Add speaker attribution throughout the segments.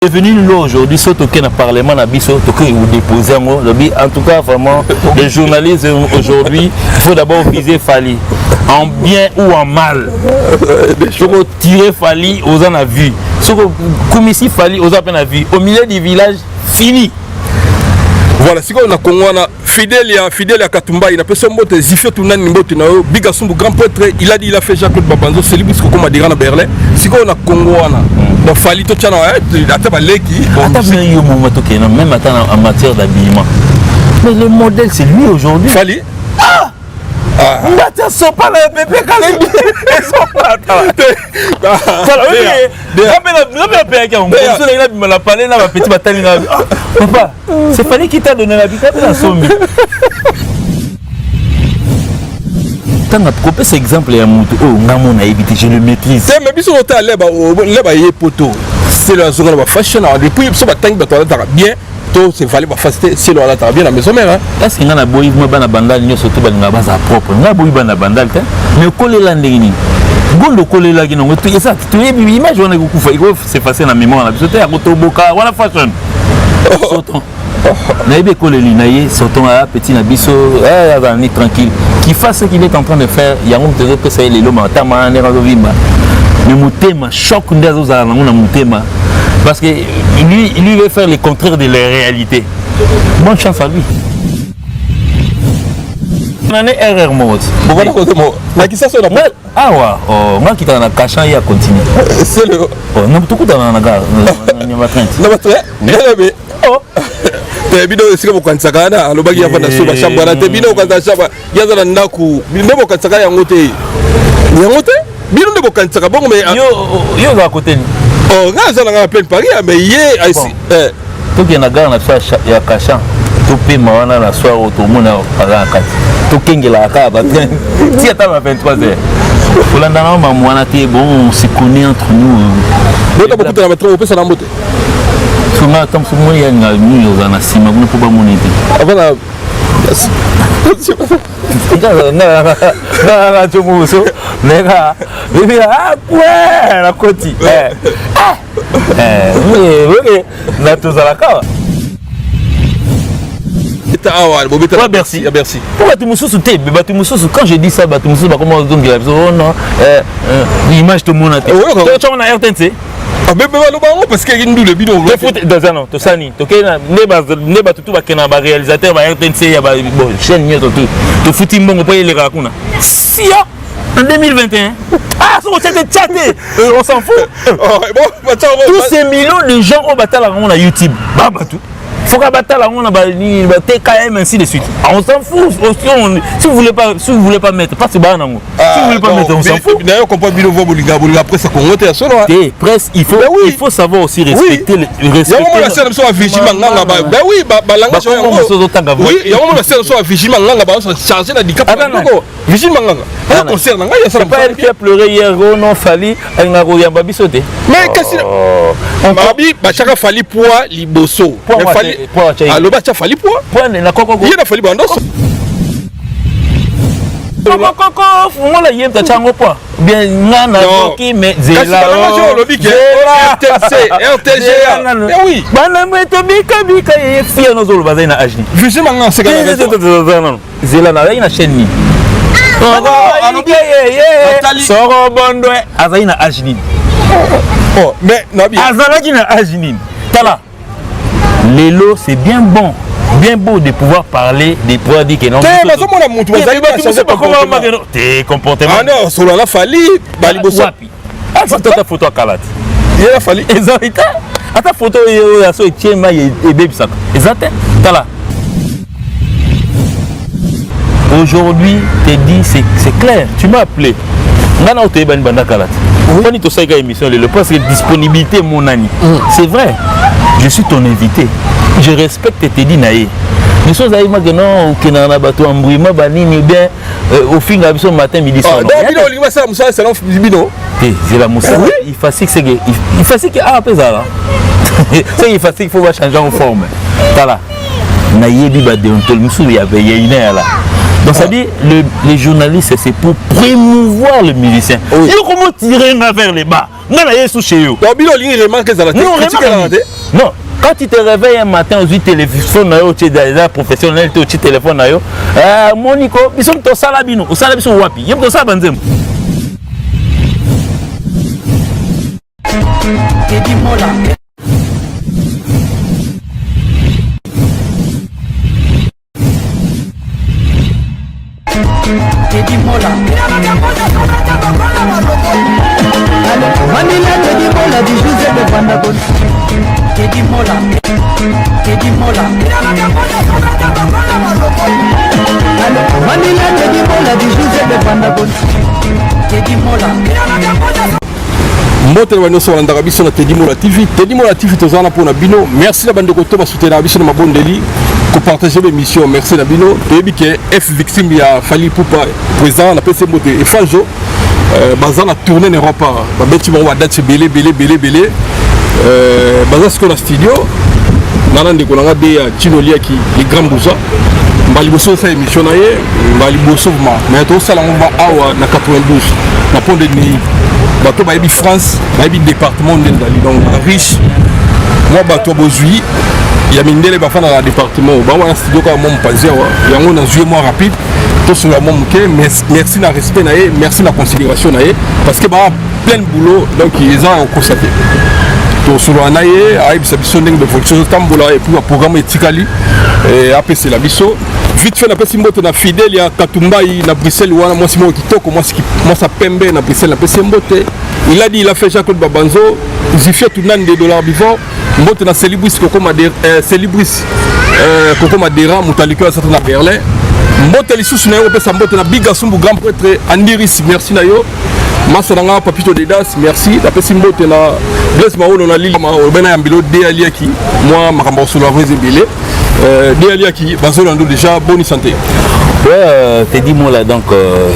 Speaker 1: est venu là aujourd'hui, ce token à parlement à biso, token ou déposer en tout cas vraiment les journalistes aujourd'hui, il faut d'abord viser Fally en bien ou en mal. Il faut tirer Fally aux en a vu. Comme ici Fally aux en a vu. Au milieu du village, fini.
Speaker 2: Voilà, si on a Congo, fidèle à Katumba, il a fait son mot, Zifio Tunan Nimbote, Bigasumbu, grand prêtre, il a dit, il a fait Jacques Babanzo, c'est lui qui a dit à Berlin. Si on a Congo, on a fallu tout ça, il a fait l'équipe.
Speaker 1: Même en matière d'habillement. Mais le modèle, c'est lui aujourd'hui.
Speaker 2: Fally.
Speaker 1: Ah! Ils sont pas là, bébé, papa, c'est Fally qui t'a donné la vie. Quand on a coupé cet exemple, je le maîtrise.
Speaker 2: C'est la zone de la fashion. Depuis, bien. C'est Fally faciliter c'est le la bien la maison mère.
Speaker 1: Est-ce qu'il y a un boy bana bandal ni surtout bana basa propre. Na boy bana bandal te. Mais coller la ndengini. Gondo coller la gino. Tu ça tu image on a kufa iko c'est facile na mémoire na bisote ya kotoboka wala fashion. Sauton. Na ebe coller li na ye sauton à petit na biso ni tranquille. Qui fasse ce qu'il est en train de faire, il y a un peu que ça les loma tama ne razovimba. Mais mutema choc ndazo za na mutema. Parce que lui veut faire le contraire de la réalité. Bonne chance à lui. On en est erreur mode. Ah ouais, moi qui t'en a caché, il a continué.
Speaker 2: C'est le.
Speaker 1: Oh, non, tout le monde dans la gare.
Speaker 2: Oh. Tebino sika bokansakana alobaki yava na soba shambana tebino kansaba yazana ndaku ndebo kansaka yangote yangote bino ndebo kansaka bongo me
Speaker 1: yo za côté ni
Speaker 2: oh ngaza na plein Paris mais ye ici
Speaker 1: to ki na gare na soa ya kasha to pe mawana na soa to mona para kati to kengela ka ba ti ata ma 23h Olanda na ma mwana te bon on se connaît entre nous
Speaker 2: donc beaucoup de la trop pesa na mbote
Speaker 1: Suma tam sumo ya nga nyo za na sima kuna poba monite.
Speaker 2: Avana.
Speaker 1: Na chomuso. Nega. Bibi kwa na koti. Oui, na tozala ka.
Speaker 2: Merci. Merci.
Speaker 1: Pourquoi tu me sous te tu me sous quand je dis ça tu me sous comment donc oh non l'image tout le monde a tu on a RTNC
Speaker 2: mais parce qu'il y a une double bidon.
Speaker 1: Dans un an, tu sais, tu n'es tout ba réalisateur, ba RTNC, ba chaîne tu foutis mon payer les raccoons. Si en 2021. Ah, ça c'était chaté. On s'en fout. Tous ces millions de gens au bataille on a YouTube. Bah tout. Faut qu'à bataille on a TKM ainsi de suite. On s'en fout. Si vous voulez pas mettre, pas c'est banane. Si vous voulez pas mettre, on s'en fout.
Speaker 2: D'ailleurs, on comprend bien le bolinga après ça qu'on monte à solo.
Speaker 1: Presse, il faut savoir aussi respecter
Speaker 2: le respect. Il y a un scène sur vigilant nganga ba. Ben oui, ba langage yango. Oui, il y a un scène sur vigilant nganga ba changer la handicap. Vigilant nganga. Pas concerne nganga, ça
Speaker 1: pas elle qui a pleuré hier non Fally ngaro ya babi sauté.
Speaker 2: Mais qu'est-ce que babi ba chaka Fally poids liboso. Allo ba cha Fally poids.
Speaker 1: Poids na koko.
Speaker 2: Il na Fally bandos.
Speaker 1: Koko fungola yem ta chango poids. Bien ngana ki mais zela.
Speaker 2: RTG. Oui.
Speaker 1: Bana mweto bika ye fia no zolo bazai na ajni.
Speaker 2: Visi manga se
Speaker 1: non. Zela na ina chaîne ni. Soro bondwe azai na ajni.
Speaker 2: Oh, mais nabi.
Speaker 1: Azalaki na ajni. Tala. Lelo c'est bien bon. Bien beau de pouvoir parler, de pouvoir dire que non. Tes comportements.
Speaker 2: Ah non, sur la Fally, Baliboso.
Speaker 1: Ah, c'est ta photo à Kalat.
Speaker 2: Il a Fally.
Speaker 1: Exact. À ta photo, il y a ce tien et baby sac. Exact. T'as là. Aujourd'hui, t'es dit, c'est clair. Tu m'as appelé. Nana Ote Ben Banda Kalat. On est au Saïga émission, le poste de disponibilité, mon ami. C'est vrai. Je suis ton invité. Je respecte tes dit naïe. Les choses arrivent que non, que n'a bateau en bruit, ma banine bien au fin de la matin, midi soir. C'est la moussa. Il fatigue, il fatigue ah pesara. C'est il fatigue, il faut changer en forme. Tala. Naïe bi ba déontol musu ya une heure là. Donc ça dit les journalistes c'est pour promouvoir le musicien. Comment tirer vers les bas. ngana yesu chez yo
Speaker 2: donc bino lingi remarque ça la
Speaker 1: non quand tu te réveilles un matin aux téléphone tu es déjà professionnel tu téléphone Monico biso to sala bino o sala biso wapi yem to sala banzem
Speaker 3: Teddy Mola Teddy Mola Manila Teddy Mola du José de Vandagol Teddy Mola Teddy Mola Manila Teddy Mola du José de Vandagol Teddy Mola
Speaker 2: mbote na bano so landaka biso na Teddy Mola TV tozana pour na bino merci na bande ko to ba soutenir biso na mabondeli ko partager l'émission merci na bino toyebi ke F victime ya Fally Ipupa président na PC mbote et Fanjo bazana tourner en Europe ba beti mo wa date belé baza ce na studio nana ndeko na ngade ya Chino Liaki les grands bouza mbali boso sa émission na ye mbali boso ma mais to sala ngomba awa na 92 na pont de Ney bato bayebi France bayebi département de Ndali donc riche moi bato bozui ya mindele bafana na département ba wana studio ka mon pazier yango na jouer moi rapide to sur la mon ke merci na respect na ye merci na considération na ye parce que ba plein de boulot donc ils ont constaté to sur la ye aïb sa biso ndenge de fonction tambola et puis programme etikali et APC la biso vite fait na pesi mbote na fidèle ya Katumbai na Bruxelles wana moi simo kitoko moi ça pembe na Bruxelles na pesi mbote il a dit il a fait Jacques Babanzo il fait tout nan de dollars bivant mbote na Celibris Coco Madera Coco Madera mutaliko ça na Berlin mbote lisusu na yo pesa mbote na Biga Sumbu grand prêtre Andiris merci na yo Masaranga Papito Dedas merci la pesi mbote na Blaise Maolo na Lili ma bena yambilo de aliaki moi makambo sur la rézébélé Déaliaki, Bazolando déjà, bonne santé.
Speaker 1: Ouais, Teddy Mola, donc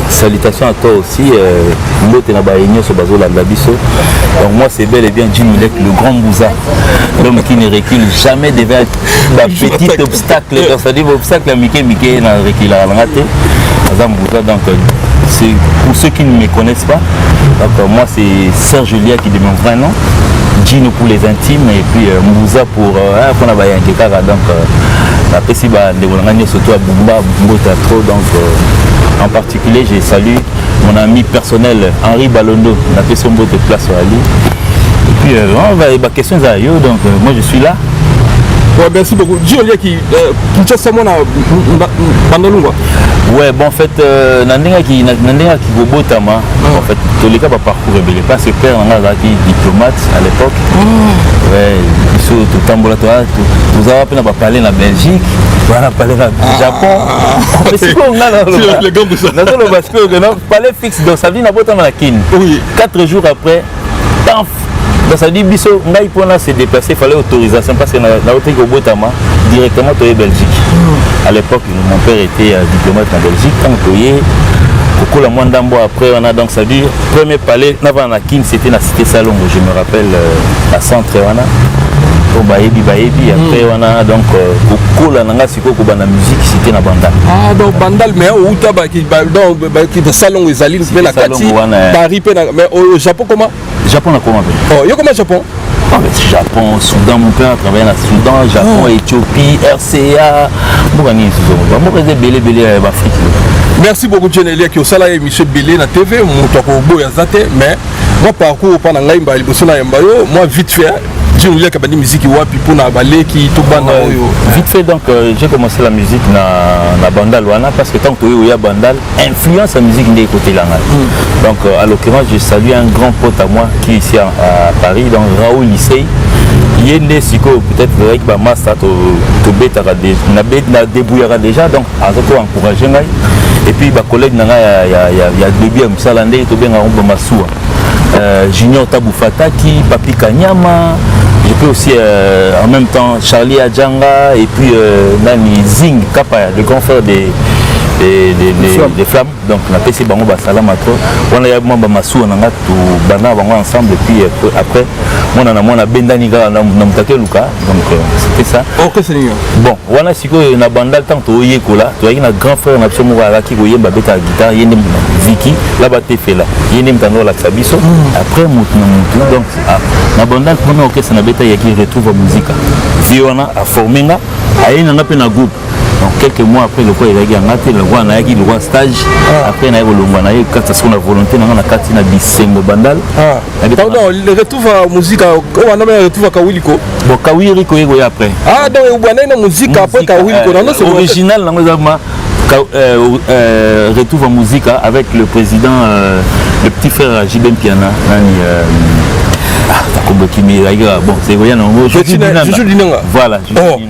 Speaker 1: salutations à toi aussi. Donc moi c'est bel et bien Jim Milek, le grand Bouza, l'homme qui ne recule jamais devant un petit obstacle. Donc ça dit obstacle à Mickey n'a recul à la raté. Donc c'est pour ceux qui ne me connaissent pas. Donc moi c'est Serge Julia qui est mon vrai nom. Gino pour les intimes et puis Mouza pour la Bayan Kekara. Donc la Pessiba de surtout à Bumba, Mbota trop. Donc en particulier j'ai salué mon ami personnel Henri Balondo, la Pessombo de place à Ali. Et puis on va y question à yo, donc moi je suis là.
Speaker 2: Ouais, merci beaucoup. Dis-le qui Kinshasa moi na Bandalunga.
Speaker 1: Ouais, bon en fait Nandinga qui Gobotama en fait tous les cas pas parcours rebelle parce que père on a qui diplomate à l'époque. Ouais, sur tout ambulatoire vous avez pas parler en Belgique, on a parlé au Japon. Mais c'est quoi on a
Speaker 2: les gars de ça.
Speaker 1: Dans parce que non parler fixe donc ça dit na botama la kin. Oui. 4 jours après paf. Donc ça dit biso ngai pona se déplacer, il fallait autorisation parce que na hôtel au Botama directement to Belgique. À l'époque mon père était diplomate en Belgique quand toyé beaucoup la Mwandambo après on a donc ça dit premier palais na kin c'était la cité Salongo, je me rappelle à centre wana au baebi après on a donc beaucoup la nanga siko ko bana musique cité na Bandal.
Speaker 2: Ah donc Bandal mais au Taba qui de Salongo ezali mais la kati Paris mais au Japon comment?
Speaker 1: Japon a comment?
Speaker 2: Oh, yo comment Japon?
Speaker 1: Japon, Soudan, mon père a travaillé dans Soudan, Japon, Éthiopie, RCA.
Speaker 2: Merci beaucoup, Djenelia, qui est au salaire Michel Bélé na TV, mon topo yazate, mais moi parcours pendant l'aïmba, moi vite fait. Djenelia qui a banni musique wapi pour na balé qui tout banda.
Speaker 1: Vite fait donc j'ai commencé la musique na Bandal wana parce que tant que il y a Bandal influence la musique des côtés là. Donc à l'occurrence je salue un grand pote à moi qui est ici à Paris donc Raoul Lycée. Yende Siko peut-être avec ma master to beta na débrouillera déjà donc à ce encourager ngai et puis ma collègue nanga ya début à Msalandé to benga romba masua Junior Taboufata qui Papi Kanyama. Je peux aussi en même temps Charlie Adjanga et puis Nani Zing Kapaya, le grand frère des flammes. Donc on a PC Bango Basalam à toi. On a eu Mamba Massou, on a tout Bana Bango ensemble. Et puis après, on a Bendaniga, on a Mutake Luka. Donc c'était ça.
Speaker 2: Ok, Seigneur.
Speaker 1: Bon, on a Siko, on a Bandal tant que tu es là. Tu as un grand frère, on a absolument qui voyait Babeta guitare, il y a Vicky, là-bas tu fais là. Il y a un la Sabiso. Après, donc, na Bandal, premier orchestre, on a Beta qui retrouve la musique. Viona a formé, a eu un groupe. Donc quelques mois après, le quoi il a gagné, le roi a eu le stage. Après, il a eu le quand ça la volonté, on a Katina Bisengo Bandal.
Speaker 2: Pardon, le retour à la musique, on a le retour à Kawiliko.
Speaker 1: Bon, Kawiliko est après.
Speaker 2: Ah, donc on a une musique après Kawiliko.
Speaker 1: C'est original, retour à la musique avec le président, le petit frère Jibem Piana. Bon, c'est Goyan. Voilà.
Speaker 2: Donc,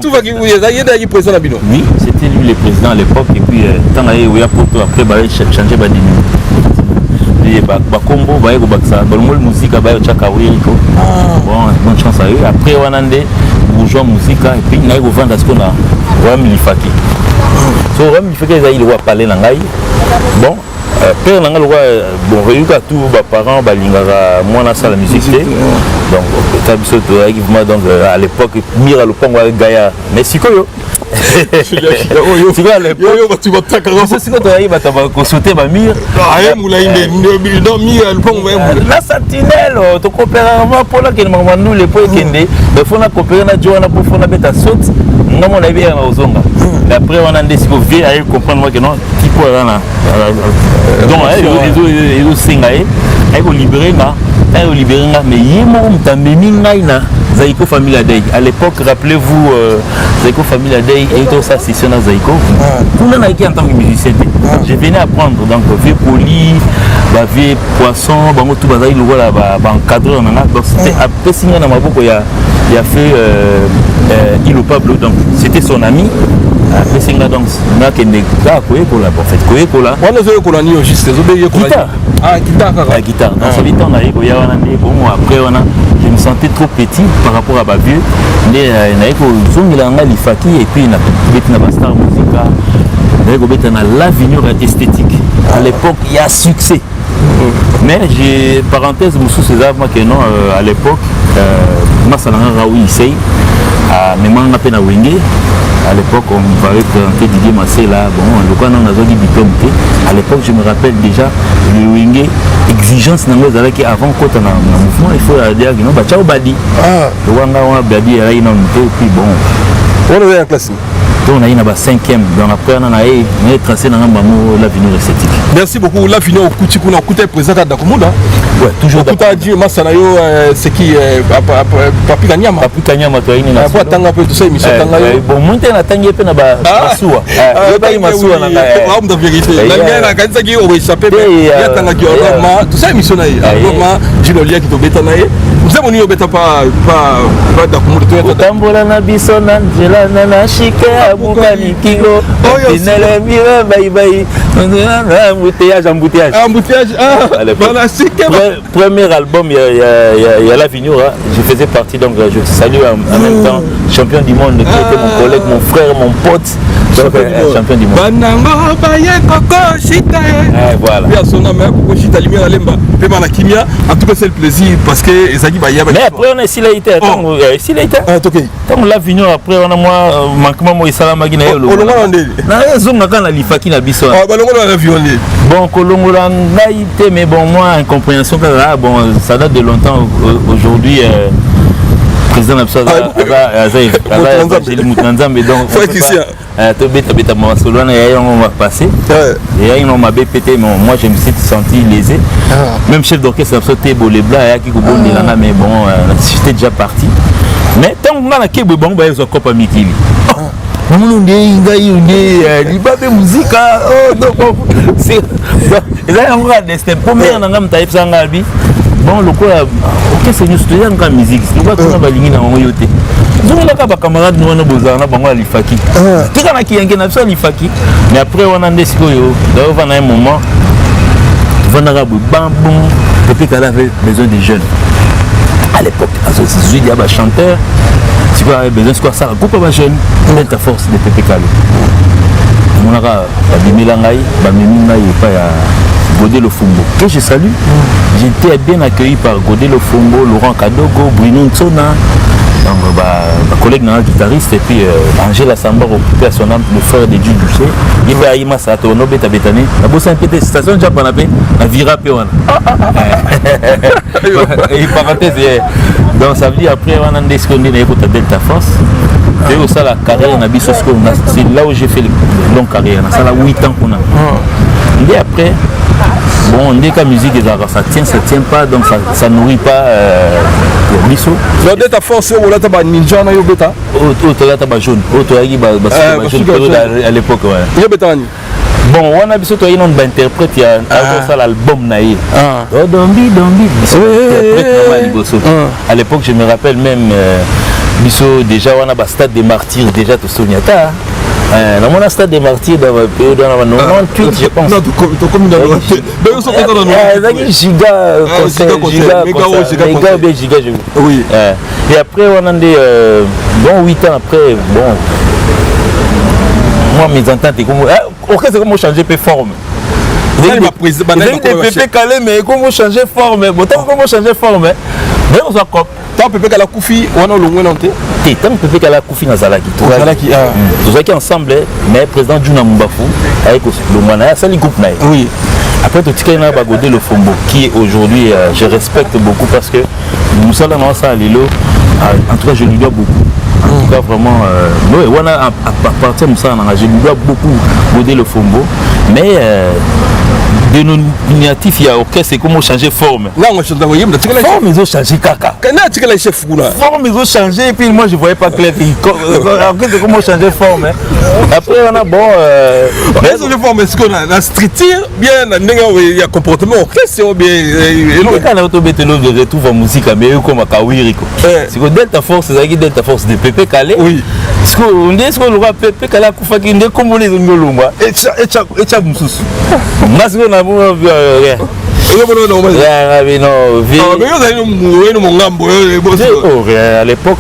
Speaker 2: tout va qui vous est président à Bino.
Speaker 1: Oui, c'était lui le président à l'époque. Et puis, tant qu'il y a eu Poto, après, il a changé de numéro. Bakombo, il y a eu musique, il y a eu Chakawiriko. Bon, bonne chance à eux. Après, on a eu bourgeois musique. Et puis, il y a eu vendre à ce qu'on a. Ram Lifaki. So, Ram Lifaki, il va parler dans l'aïe. Bon. Père nanga loi bon réuka tous les parents balingara moi na salle musique donc donc à l'époque mira le pongo gaya mais sikoyo sikoyo à l'époque
Speaker 2: tu vas t'accorder
Speaker 1: sikoyo tu vas t'avoir consulté ma mire
Speaker 2: ah moula inde non mira le pongo
Speaker 1: la sentinelle to coopérer pour la que nous les points kende il faut na coopérer na joana pour faire na beta saute non mon avis à ozonga mais après on a décidé de vieux à comprendre que non qui peut là donc ils ont singé ils ont libéré mais il y a Zaiko Family Day. À l'époque, rappelez-vous, Zaiko Family Day et tout ça, c'est sur Zaiko. Tout le monde qui en tant que musicien, je venais apprendre donc vieux poli, vieux poisson, tout le monde encadré. Donc c'était un peu signé dans ma boucle. Il a fait Ilo Pablo, donc c'était son ami. Après c'est donc on a qu'une guitare Koyekola en fait Koyekola.
Speaker 2: On a joué Kola ni juste
Speaker 1: guitare.
Speaker 2: Ah guitare.
Speaker 1: La guitare. Dans ce temps là il y a un année bon après on a je me sentais trop petit par rapport à ma vieux. Mais na iko zongela nga lifaki et puis na bête na star musica. Na bête na l'avenir esthétique. À l'époque il y a succès. Mais j'ai parenthèse Moussou César moi que non à l'époque Masalanga Raoui Issei à même on a Wenge. À l'époque, on parlait présenter Didier Massé là. Bon, le cas on a dit diplôme. À l'époque, je me rappelle déjà le Wenge exigence n'avait que avant quand on a un mouvement, il faut dire que non, bah ciao badi. Le Wanga on a badi là il et puis bon.
Speaker 2: On est en classe.
Speaker 1: On a eu la 5e, donc après on a eu tracé dans l'avenir esthétique.
Speaker 2: Merci beaucoup. L'avenir au Kouti qu'on a coûté présent à Dakomoda.
Speaker 1: Ouais, toujours.
Speaker 2: Tout a dit Massanayo, c'est qui Papi Kanyama.
Speaker 1: Papi Kanyama, tu as une
Speaker 2: nation. Tanga peu tout ça émission tanga.
Speaker 1: Bon, monter na tangi pe na ba masuwa. Ba masuwa na
Speaker 2: ka. Homme de vérité. La guerre na kanisa qui au échappé. Ya tanga qui au tout ça émission na. Vraiment, Jilolia qui to beta na. Vous savez on y beta pas Dakomoda.
Speaker 1: Tambola na bisona, Angela na shika. Bukani Kingo, Inele Mira, bye bye. Embouteillage. Premier album, il y a l'avenir. Je faisais partie, donc je salue en même temps champion du monde qui était mon collègue, mon frère, mon pote. Champion du monde. Voilà.
Speaker 2: En tout cas, c'est le plaisir parce que
Speaker 1: mais après, on est ici là. Tant l'avenir, après, on a moi, manquement, moi, Salama Guinée. Bon, Kolongola, mais bon, moi, incompréhension, bon, ça date de longtemps. Aujourd'hui, président Absada, mais donc, on va passer. Et on m'a BPT, mais moi, je me suis senti lésé. Même chef d'orchestre, Absada, Bolebla, mais bon, j'étais déjà parti. Mais tant qu'on a un bon, bah, ils ont copain Mikili. On est libabe musique. Oh, donc, c'est. Et là, on a des steps. Combien on a un type sans albi? Bon, le quoi, ok, c'est une studio en musique. C'est quoi qu'on a baligné dans mon yoté? Nous, on a pas camarade, nous, on a besoin de l'ifaki. Tout le monde qui a un l'ifaki. Mais après, on a des sikoyo. D'ailleurs, on a un moment. On a un bambou. Depuis qu'elle avait besoin des jeunes. À l'époque, il y a un chanteur. Si vous avez besoin de ça, groupe de jeunes, on est à force de PPK. namonaka babimela ngai bamemi ngai epai ya Godé Lofumbo que je salue. J'étais bien accueilli par Godé Lofumbo, Laurent Kadogo, Bruno Ntsona, donc collègue guitariste, et puis Angela Sambar occupé à son âme, le frère de Dieu Duché. Il va y massa to no beta betane. La bossa pété station japonais na vira pe wana. Et parenthèse donc ça veut dire après on a des secondes na écoute Delta Force. Et au ça la carrière na biso c'est là où j'ai fait une longue carrière, ça la 8 ans qu'on a. Et après bon, dès que la musique ça tient pas, donc ça nourrit pas le biso.
Speaker 2: La dette à force, on l'a tabac ninja, on a eu bêta.
Speaker 1: On a tabac jaune, on a eu à l'époque. Bon, on a besoin de interprète, il y a l'album naïe. Dombi, à l'époque, je me rappelle même, biso déjà on a un stade des martyrs, déjà tout Sonyata. Dans mon stade des martyrs dans la période 98, je pense. Non, tu comme dans le giga. Oui. Et après on a des bon 8 ans après bon moi mes ententes comme OK c'est comment changer peu forme. J'ai des pépé calé mais comment changer forme. Bon comment changer forme. Mais on s'accorde. Tant pépé kala koufi on a le moins nanté. Tant pépé kala koufi na zalaki. Tout ça qui ensemble mais président Juna Mbafu avec le Mana ça le groupe naï. Oui. Après tout ce na Godé Lofumbo qui aujourd'hui je respecte beaucoup parce que nous sommes dans ça lilo en tout cas je lui dois beaucoup. En tout cas vraiment on a à partir de ça je lui dois beaucoup Godé Lofumbo mais dénominatif il y a OK c'est comment changer forme. Là on change forme ils ont changé caca. Forme ils ont changé et puis moi je voyais pas clair c'est comment changer forme. Après on a bon
Speaker 2: changer forme est-ce qu'on a la structure bien il y a comportement OK c'est bien
Speaker 1: et quand on a autobété le retour en musique mais comme Kawiri c'est que Delta Force c'est Delta Force de Pépé Calé. Oui. Parce que on dit ce qu'on aura Pépé Calé kufa ki ndé comme les ngolomba et cha mususu. Masiko na mo rien. À l'époque,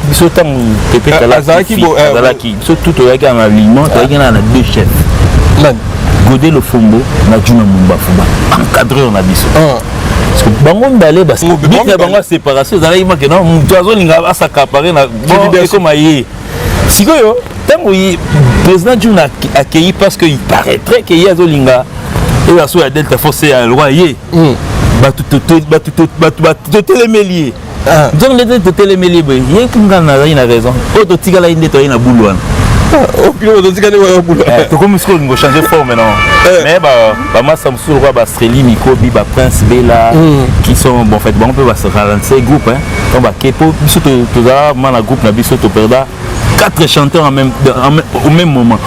Speaker 1: Pépé Kalaki, surtout en aliment, il y a deux chefs. Godé Lofumbo, Juna Mbafuba, encadré en abisso. Parce que bangon d'aller parce que bien bangon séparation, ça arrive que non, toizo linga asakapare na comme aïe. Si que yo, tant oui, président Juna accueilli parce qu'il paraîtrait qu'il y a zolinga. Et la soirée Delta Force à loyer. Tout les méliers. Donc les téléméliers, il y a une raison. Autre tigre là, il est dans la boule. Au plus haut de tigre, il y a une boule. Comme est-ce qu'on va changer de forme maintenant? Mais bah Samsung, Bastreli, Mikobi, Prince Bella, qui sont bon fait bon, on peut se ralentir groupe. On va Kepo, surtout tout ça, man groupe na biso to perda. 4 chanteurs au même moment.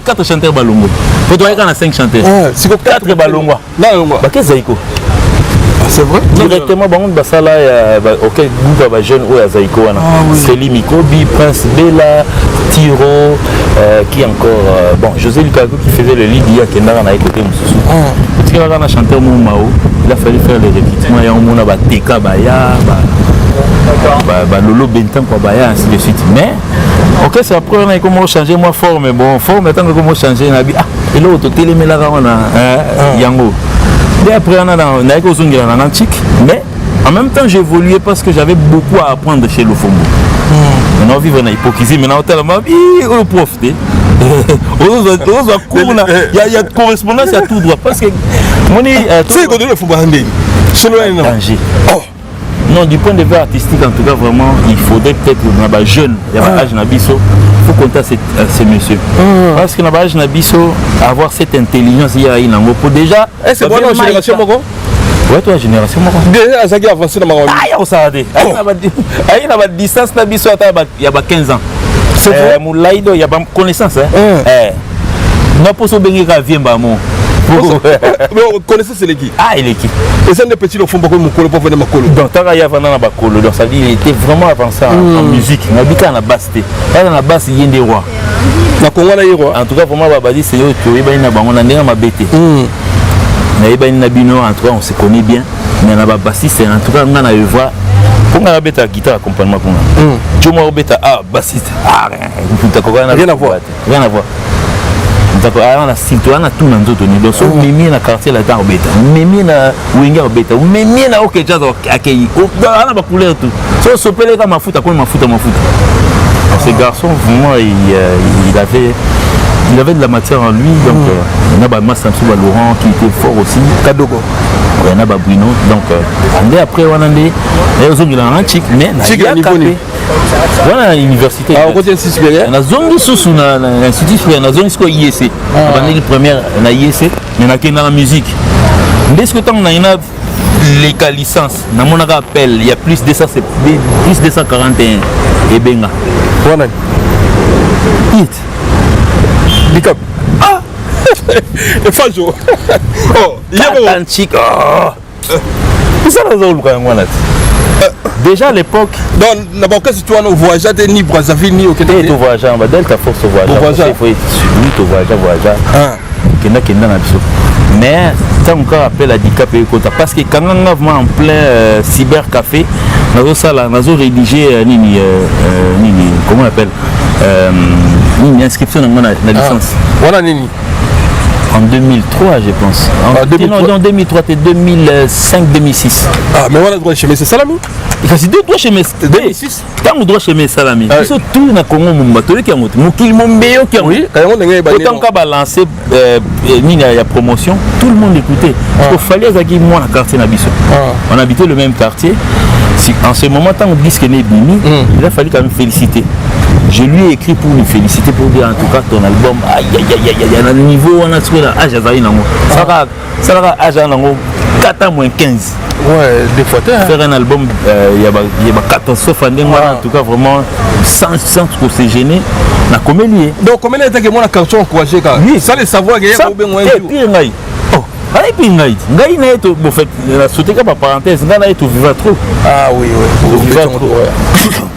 Speaker 1: 4 chanteurs balongo. Faut dire qu'on a 5 chanteurs. C'est 4 balongo. Bah qu'est-ce que c'est vrai. Directement bon ça là OK groupe ba jeune ou Zaiko wana. Céline Mikobi, Prince Bella, Tiro qui encore bon José Lukaku qui faisait le lead il y a Kendara na écouté Mususu. Parce qu'il a un chanteur Mao, il a fallu faire les répétitions, il y a un mona ba Teka Baya Lolo Bentam quoi Baya ainsi de suite. Mais OK c'est après on a comment changer moi forme bon forme tant que comment changer na bi et l'autre télé mais là on a yango. Et après on a kozongela na antique mais en même temps j'ai évolué parce que j'avais beaucoup à apprendre chez Lofumbo. On a vivre dans l'hypocrisie mais on a tellement au profiter. Il y a correspondance à tout droit parce que
Speaker 2: c'est que Lofumbo andé. C'est loin non.
Speaker 1: Non, du point de vue artistique, en tout cas, vraiment, il faudrait peut-être que les jeunes, il y a l'âge Nabiso, il faut compter ces messieurs. Parce que l'âge Nabiso, avoir cette intelligence, il y a une langue. Pour déjà.
Speaker 2: Est-ce que c'est une génération Moko?
Speaker 1: Ouais, toi, génération Moko.
Speaker 2: Déjà, ça qui a avancé dans ma vie.
Speaker 1: Ah, ça a dit. Il y a une distance Nabiso, il y a 15 ans. C'est vrai. Moulaïdo, il y a une connaissance. Non, pour se baigner, il vient,
Speaker 2: mais on connaissait c'est l'équipe.
Speaker 1: Ah, il est qui?
Speaker 2: Et c'est un des petits enfants pour venir ma colo.
Speaker 1: Donc, tant qu'il y a un bacolo, donc ça dit il était vraiment avancé en musique. Il a dit qu'il y a la basse. Dans la basse, il y a des rois. En tout cas, pour moi, Babadi, c'est eux qui ont eu ma bête. En tout cas, on se connaît bien. Mais on a un bassiste, en tout cas, on a eu voir. Pour la bête à guitare, accompagnement pour moi. Tu m'as bête à bassiste. Ah, rien à voir. Rien à voir. nzako ana sinto ana tout na nzoto ni donc so memi na quartier la ta obeta memi na winga obeta memi na OK jazz akei ana ba couleur tout so sopele ka mafuta comme mafuta ce garçon vraiment il avait de la matière en lui donc il y a Massamsou Laurent qui était fort aussi
Speaker 2: Kadogo
Speaker 1: il y en a Bruno donc après on a des il a un chic mais voilà l'université
Speaker 2: à côté de supérieur
Speaker 1: na zongi sous na institut supérieur na zongi ko IEC la première na IEC mais na la musique dès que tant on a les cas licence na mon appel il y a plus de 241 et benga
Speaker 2: voilà
Speaker 1: hit
Speaker 2: Bicap ah et Fajo oh il y a
Speaker 1: un chic c'est ça la zone quand même déjà à l'époque
Speaker 2: donc d'abord qu'est-ce que tu as nous voyager ni Brazzaville ni au Québec
Speaker 1: tu voyages en Delta Force voyage il faut lui tu voyage kenda na biso mais tant qu'on appelle handicap et kota parce que quand on est vraiment en plein cybercafé nazo rédiger nini comment on appelle une inscription dans la licence
Speaker 2: voilà nini
Speaker 1: en 2003 je pense non en 2003 c'était 2005-2006
Speaker 2: ah mais voilà droit chez Messe Salami
Speaker 1: kasi deux droit chez Messe
Speaker 2: 2006
Speaker 1: tant droit chez Messe Salami biso tout na Congo mumba tole ki ngoto mokili mombeyo ki
Speaker 2: oui quand on est
Speaker 1: autant ka balancer nini ya promotion tout le monde écoutait parce qu'il fallait azaki moi na quartier na biso on habitait le même quartier en ce moment tant que disque n'est bini il a fallu quand même féliciter. Je lui ai écrit pour lui féliciter, pour dire en tout cas ton album, aïe aïe aïe aïe aïe, le niveau on a trouvé là, âge à Nango. Ça va âge à Nango 4 ans moins 15.
Speaker 2: Ouais, des fois
Speaker 1: faire un album, il y a 14 sauf en tout cas vraiment sans que c'est gêné. Na comédie.
Speaker 2: Donc combien de temps que moi la carton encouragé car ça les savoir que
Speaker 1: ça bien moins. Et puis ngai na eto bon fait la sauté comme parenthèse ngai na eto vivre trop
Speaker 2: ah oui
Speaker 1: vivre trop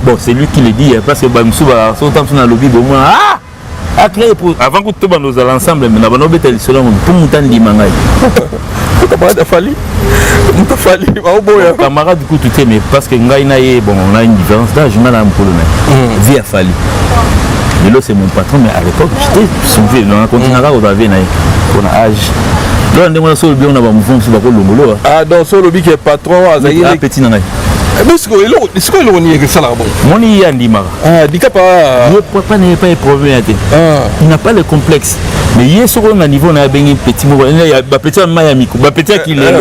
Speaker 1: bon c'est lui qui le dit parce que Bamsou va son temps na lobby au moins a créé pour avant que tout nous allons ensemble mais na bano betel selon pour monter limangai
Speaker 2: camarade Fali au boya
Speaker 1: camarade du coup tout mais parce que ngai na bon on a une différence d'âge on a un problème vie à Fali mais là c'est mon patron mais à l'époque j'étais soulevé on continuera au David on a âge. Là, on a solo bien, on a un mouvement sur le longolo.
Speaker 2: Ah, donc solo qui est patron, Azaï
Speaker 1: est petit nangai.
Speaker 2: Mais est-ce que l'on y est que ça là bon?
Speaker 1: Mon y a ndimara.
Speaker 2: Ah, dika pas.
Speaker 1: Le papa n'est pas éprouvé. Il n'a pas le complexe. Mais hier sur un niveau, on a bien petit mot. Il y a petit Miami, petit qui est là.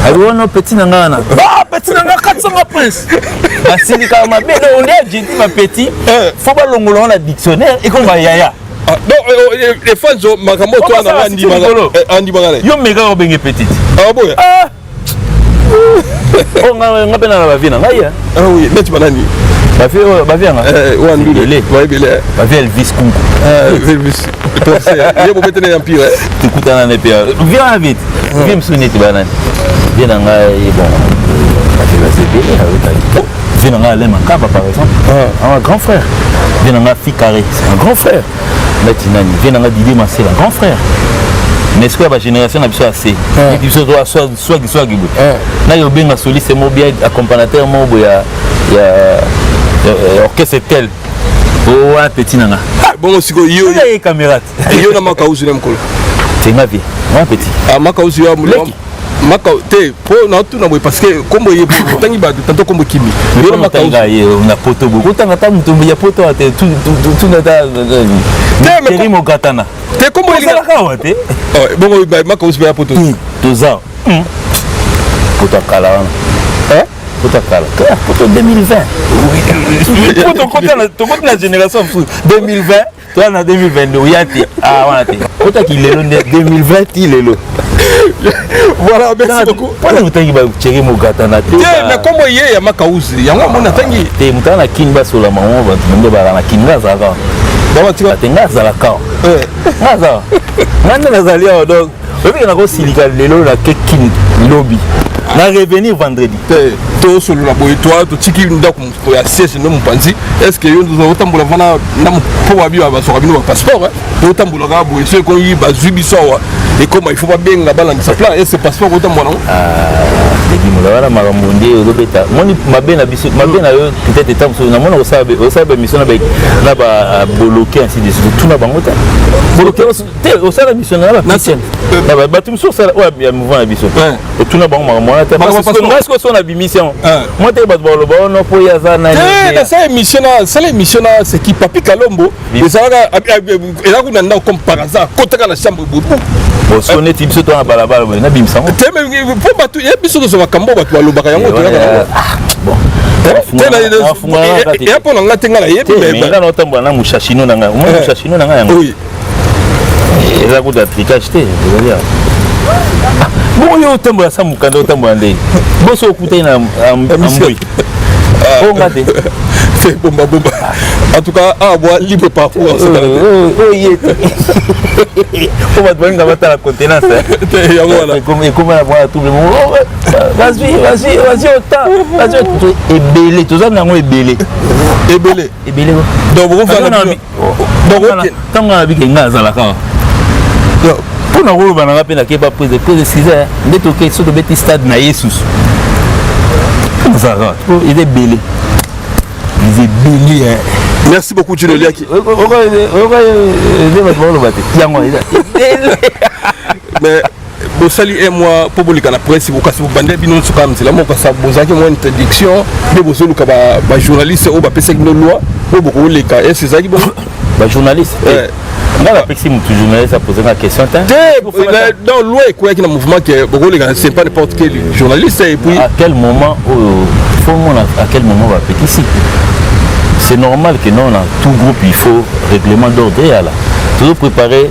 Speaker 1: Alors on a petit nangana. Ah, petit nangana 400 prince. Si les camarades, on est dit ma petit. Faut pas longolo on a dictionnaire et qu'on va yaya.
Speaker 2: Non, les fans ont Makamoto Andi Bagale.
Speaker 1: Yo mega obenge petite.
Speaker 2: Ah bon.
Speaker 1: Oh nga pena na bavina ngai
Speaker 2: ah oui, mais banani.
Speaker 1: Bavia nga.
Speaker 2: Wan bile. Ouais bile.
Speaker 1: Bavia Elvis Kunku.
Speaker 2: Elvis. C'est il faut mettre empire.
Speaker 1: Tu kutana na pia. Viens vite. Viens me souvenir banani. Viens nga bon. Viens nga Alain Makaba par exemple. Un grand frère. Viens nga Ficaré, c'est un grand frère. Maintenant, vient dans la Didier Massé, un grand frère. Mais est-ce que la génération a besoin assez? Il dit soit là, il y a bien soliste, c'est mon bien accompagnateur, mon boya, il y a orchestre tel. Oh, petit nana.
Speaker 2: Bon, aussi, il y a
Speaker 1: des caméras.
Speaker 2: Il y a un makaouzi,
Speaker 1: c'est ma vie, moi petit.
Speaker 2: Ah, makaouzi, Maka te po na tout na parce que comme il tangi ba tanto comme kimi
Speaker 1: yo na tanga ye na poto beaucoup tanga ta mutumbi ya poto ate tout na ta te me mo katana
Speaker 2: te comme il
Speaker 1: la kawa te
Speaker 2: bon ba maka usi ya poto
Speaker 1: toza poto kala poto kala poto 2020 poto kota to kota na génération 2020 toi en 2022 yati ah wana te poto ki lelo 2020 ti lelo.
Speaker 2: Voilà, merci beaucoup.
Speaker 1: Pourquoi vous avez tiré mon gâteau na tête?
Speaker 2: Mais comment il y a makauzi? Il y a un monde tangi.
Speaker 1: Te mutana kinba sur la maman, va demander ba na kinga zaka. Ba tu vas tenga zala ka. Ngaza. Nanda nazalia donc. Depuis que na ko silika lelo na kekin lobby. Na revenir vendredi.
Speaker 2: to solo la boy toi to tiki ndako ko ya siège no mpanzi est-ce que yo nous otambola vana na po ba bio ba so kabino ba passeport to otambola ga boy so ko yi ba zubiso wa et comment il faut pas bien la balle en sa place et ce passeport otambola
Speaker 1: Dimola wala makambo nde obeta moni mabe na biso mabe na yo peut-être temps so na mona osaba mission na ba bloquer ainsi de suite tout na bango ta bloquer osala mission na ba batum so sala wa ya mouvement na biso et tout na bango makambo na ta parce que moi est-ce que son na mission moi te ba bolo ba no po ya za na
Speaker 2: na sa mission na c'est qui Papi Kalombo et ça et là on a comme par hasard côté la chambre bobo
Speaker 1: on est biso to na balabala na bimsa
Speaker 2: te même faut pas tout ya biso so bakambo bato balobaka yango to ya
Speaker 1: bon
Speaker 2: et après on a tenga la yebi
Speaker 1: mais là on tambola na mushashino na nga mushashino na nga yango oui eza ko da tricage te c'est-à-dire bon yo tambola sa mukanda o tambola ndé boso okutai na amboy oh ngate
Speaker 2: c'est bomba en tout cas bois libre parcours
Speaker 1: oh yete on va devoir avoir la contenance comment avoir tout le monde vas-y autant ebélé tout ça nango ebélé
Speaker 2: donc vous faites
Speaker 1: donc tant on a vu que ngaza la ka pour na rolo bana rapena ke ba prise 6 heures ndeto ke so de beti stade na Jesus ça va il est belé
Speaker 2: merci beaucoup Tino Liaki mais bosali et moi pour bolika na presse bu kasi bu bande bino so kam c'est la mo ka sa bozaki mo interdiction de bosolu ka ba journaliste ou ba pesa kino loi ou beaucoup les cas et c'est ça qui bon
Speaker 1: ba journaliste là la pexi mutu journaliste a posé la question
Speaker 2: dans loi quoi qui na mouvement que beaucoup les gars c'est pas n'importe quel journaliste et puis
Speaker 1: à quel moment faut à quel moment va pétition. C'est normal que non, dans tout groupe, il faut règlement d'ordre. Tu préparer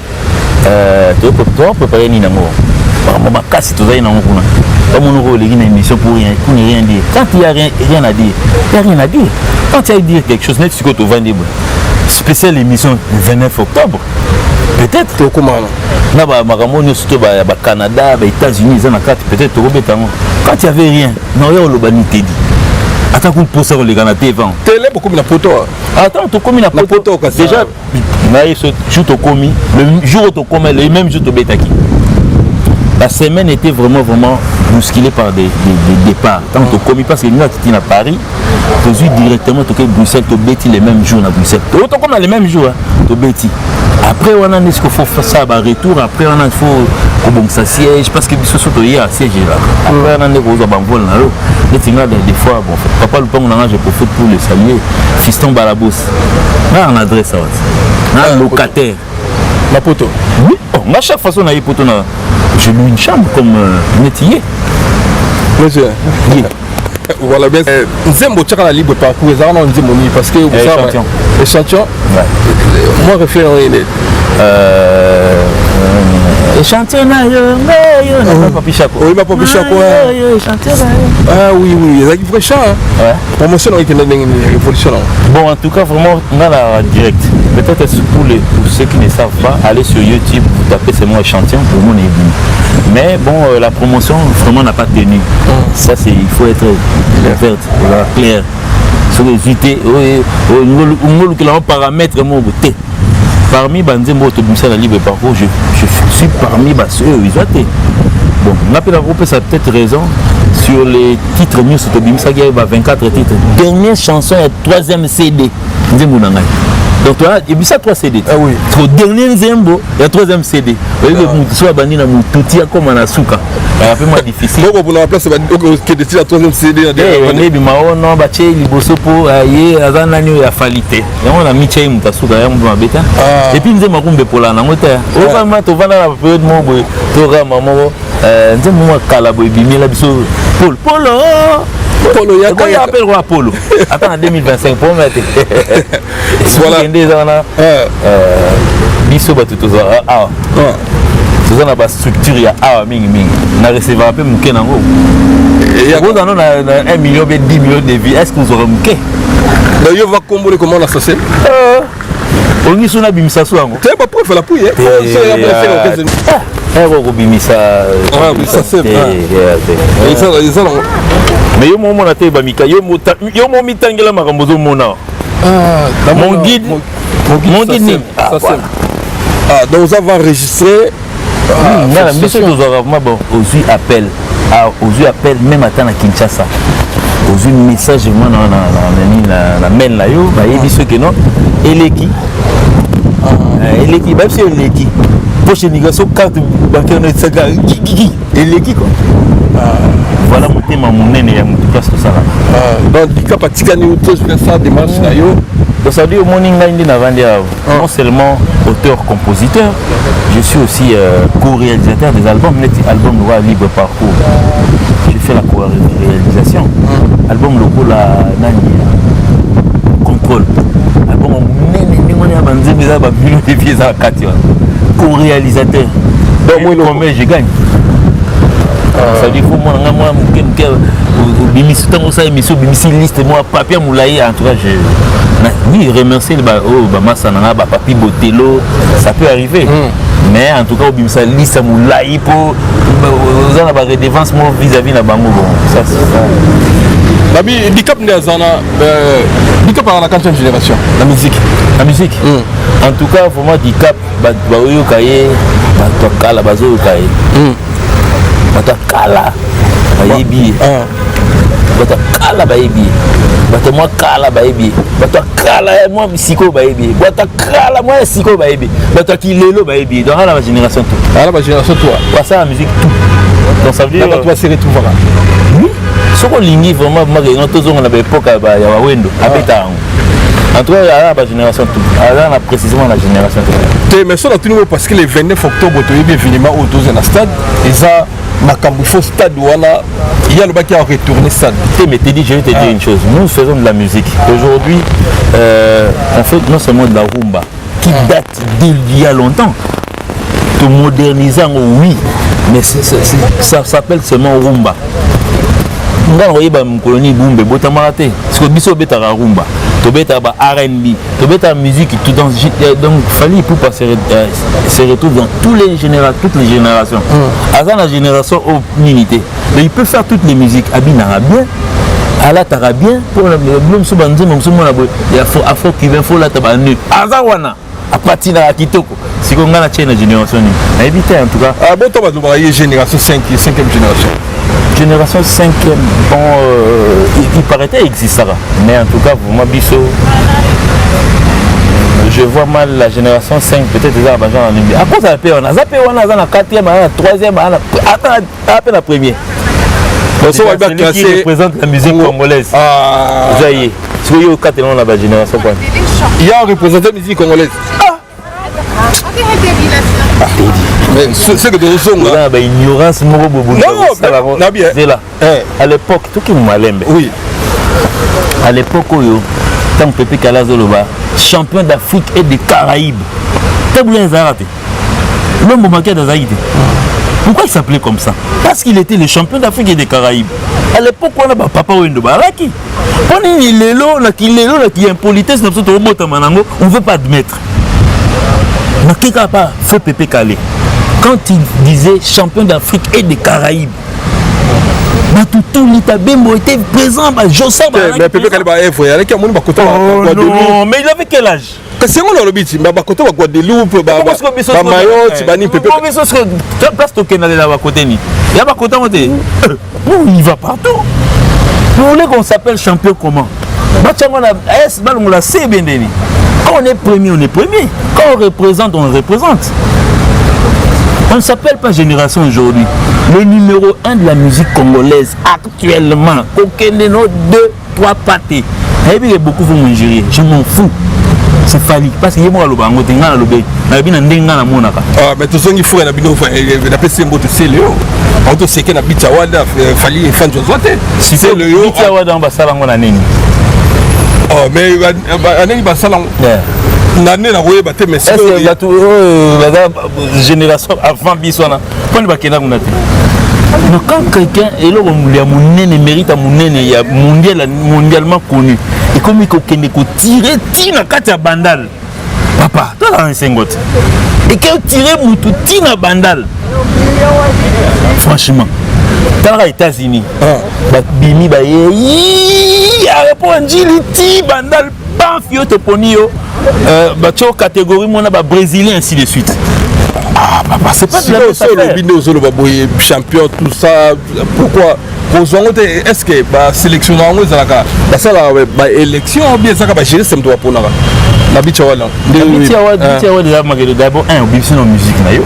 Speaker 1: Ninamo. Maman, casse tout ça, il y a une émission pour rien dire. Quand il n'y a rien à dire, il n'y a rien à dire. Quand il y a dire quelque chose, net, tu vas te vendre. Spéciale émission 29 octobre. Peut-être.
Speaker 2: Tu comment
Speaker 1: là, au Canada, aux États-Unis, peut-être quand il n'y avait rien, non, il y a le attends qu'on pose ça les gars na TV.
Speaker 2: Télé beaucoup na poto.
Speaker 1: Attends, tu commis na poto déjà mais ce jour tu commis le jour où tu commis le même jour tu betaki. La semaine était vraiment bousculée par des départs. Tant tu commis parce que nous qui à Paris, tu suis directement tu Bruxelles tu beti les mêmes jours à Bruxelles. Tu comme les mêmes jours tu beti. Après on a est-ce qu'il faut faire ça à retour après on a faut bon ça siège parce que ce sont hier siège là. Après on a des choses à banvol là. Des fois bon papa le pont on a je profite pour le saluer fiston Balabos. Là on adresse ça. Un locataire.
Speaker 2: La poto.
Speaker 1: Oui. À chaque façon on a eu poto là. Je loue une chambre comme métier.
Speaker 2: Monsieur. Oui. Voilà bien. Nzembo tchaka la libre parcours ça on dit moni parce que échantillon. Moi référent
Speaker 1: échantillon na yo Papi Chako.
Speaker 2: Oui, ma Papi Chako. Ah oui, il y a qui vrai chat. Promotion avec une révolution.
Speaker 1: Bon, en tout cas, vraiment, on a la direct. Peut-être pour ceux qui ne savent pas, allez sur YouTube, vous tapez c'est moi échantillon pour mon église. Mais bon, la promotion, vraiment, n'a pas tenu. Ça, c'est, il faut être clair. Sur les UT, on a paramètres, mon beauté. Parmi Banzembo Autobusser la libre parcours, je suis parmi ceux ils ont été. Bon, on a peut-être raison sur les titres mieux sur Autobusser, il y a 24 titres. Dernière chanson est 3e CD. Donc tu vois, il y a 3 CD. Ah oui. Au dernier Zembo, il y a 3e CD. Vous voyez que soit bandi na mututi comme na suka. C'est un peu moins difficile.
Speaker 2: Donc pour la place que de la 3e CD na
Speaker 1: dernière année. Mais on non baché liboso pour ayer azana ni ya falite. Et on a mis chez mutasuka ya mbu mabeta. Et puis nzema kumbe pola na ngota. O va ma to vana la période mo boy. To ra mamo nzema mo kala boy bimela biso Polo. Polo, il y a appelé roi Polo. Attends, en 2025, pour mettre. Voilà. Biso ba tout ça. Ah. Tout ça na ba structure ya ah mingi. Na recevoir peu muke nango. Et vous en a 1 million et 10 millions de vies. Est-ce que vous aurez muke?
Speaker 2: D'ailleurs, va combo comment on assassine.
Speaker 1: On y sona bimisa so ngo.
Speaker 2: Tu pas pour faire la pouille.
Speaker 1: Bimisa.
Speaker 2: Ah, ça c'est.
Speaker 1: mais yo mo mona te ba mika yo mo mitangela makambo zo mona mon guide
Speaker 2: donc vous avez enregistré
Speaker 1: ngala biso tozwaka vraiment bon ozwi appel même ata na Kinshasa ozwi message moi na mail na yo bayebi soki non eleki babisi eleki prochaine négociation carte bancaire na tsaka eleki quoi voilà motema monene ya mutu place tosala
Speaker 2: donc dikap atikani utozwila sa démarche na yo
Speaker 1: donc ça veut dire moni ngai ndi navandi awa non seulement auteur-compositeur je suis aussi co-réalisateur des albums neti album loi libre parcours je fais la co-réalisation album lokola nani contrôle album monene ndingoni ya banzembe za babilo de pieds za kati wa co-réalisateur donc moi combien je gagne ça veut dire faut moi bimisi tango ça émission bimisi liste moi papier moulaye en tout cas je oui remercier ba massa na ba papi botelo ça peut arriver mais en tout cas bimisa liste moulaye pour za na ba redevance moi vis-à-vis na bango bon ça c'est ça
Speaker 2: Nabi dikap ndazana dikap à la 4e génération la musique
Speaker 1: en tout cas pour moi dikap ba yo kaye ba to kala bazo kaye bato kala bayebi bato kala bayebi bato moi kala bayebi bato kala moi siko bayebi bato kala moi siko bayebi bato kilelo bayebi donc la génération tout toi ça la musique tout donc ça veut dire
Speaker 2: tu vas serrer tout voilà
Speaker 1: oui ce qu'on lingi vraiment moi que nous tous on a époque ya wendo abeta en tout cas la génération tout alors on précisément la génération tout
Speaker 2: mais ça tout nouveau parce que le 29 octobre tu es bienvenue au 12 na stade et ça makambo faut stade wana il y a le bac qui a retourné stade
Speaker 1: mais je vais te dire une chose nous faisons de la musique aujourd'hui on fait non seulement de la rumba qui date d'il y a longtemps de moderniser oui mais ça s'appelle seulement rumba nga oyeba mkoloni bumbe botamaka te parce que biso betaka rumba tobeta ba R&B tobeta musique tout dans donc fallait pour passer se retrouve dans toutes les générations à la génération au unité mais il peut faire toutes les musiques abinara bien ala tara bien pour le blum so banze momso mona boy ya afro cubain faut la tabanu azawana à partir de la kitoko si on a la chaîne génération ni éviter en tout cas
Speaker 2: bon toi va devoir génération 5e génération
Speaker 1: génération 5e bon il paraît existera mais en tout cas pour moi biso je vois mal la génération 5 peut-être déjà à Nimbi à cause de la paix on a zappé on a la 4e on a la 3e on a attends la première celui qui représente la musique congolaise Jaye parce que yo 4 on a la génération quoi
Speaker 2: il y a un représentant de musique congolaise mais c'est que de son
Speaker 1: là bah ignorance moko bobo
Speaker 2: non bien
Speaker 1: à l'époque tout qui malembe
Speaker 2: oui
Speaker 1: à l'époque yo tant Pépé Kalazoloba champion d'Afrique et des Caraïbes tabouin zarate l'homme manquait dans Zaïde pourquoi il s'appelait comme ça parce qu'il était le champion d'Afrique et des Caraïbes à l'époque on a papa wendo baraki on est lelo na qui impolitesse na tout robota manango on veut pas admettre mais quelque part faut Pépé Kalé quand il disait champion d'Afrique et des Caraïbes Matutu Litabembo était présent Jossa
Speaker 2: mais Pépé Kalé
Speaker 1: non mais il avait quel âge
Speaker 2: c'est moi le biti ba koto ba Guadeloupe ba Mayotte ba ni Pépé
Speaker 1: place to kenale la côté ni ya ba kota monter on y va partout vous voulez qu'on s'appelle champion comment batchanga na S balongola C bendeni quand on est premier quand on représente on ne s'appelle pas génération aujourd'hui le numéro 1 de la musique congolaise actuellement Kokendeno 2-3 pâtés et puis beaucoup vont m'ingérer je m'en fous c'est fallu parce que moi le bango tenga le bé na bina ndenga na monaka
Speaker 2: mais tout ça il faut na bino na pese mboto c'est léo auto c'est que na bitawada fali fan jozote
Speaker 1: si c'est le yo bitawada on va sala ngona nini
Speaker 2: mais aneni ba sala nane na roye baté mais c'est
Speaker 1: la génération avant bisona quand ba kena ngona te mais quand quelqu'un est là on mérite mondialement connu et comme il faut tirer tina kati ya bandal papa toi là un sengote et que tirer mutu tina bandal franchement dans les États-Unis bimi ba ye répond njiliti bandal panfio to ponio ba cho catégorie mona ba brésilien ainsi de suite. Ah papa, c'est pas de la
Speaker 2: champion tout ça. Pourquoi est-ce que ba sélectionneur ezalaka ba sala ba élection ou bien ça ka ba gérer sem to pona na bicha wala
Speaker 1: bicha wala magelo d'abord un obligation en musique na yo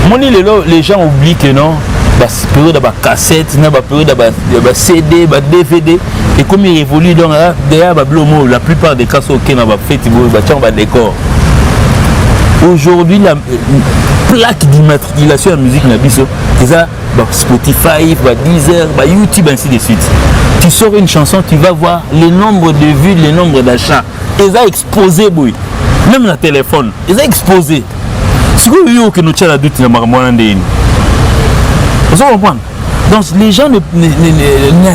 Speaker 1: moni les gens oublient que non ba période ba cassette na ba période ba CD ba DVD et comme il évolue donc derrière ba blomo la plupart des cas OK na ba fête ba tchang ba décor. Aujourd'hui, la plaque d'immatriculation en musique na biso, c'est ça, Spotify, Deezer, YouTube, ainsi de suite. Tu sors une chanson, tu vas voir le nombre de vues, le nombre d'achats. Ils ont explosé, boy. Même le téléphone, ils ont explosé. Si vous voyez que nous avons doute, vous comprenez. Donc les gens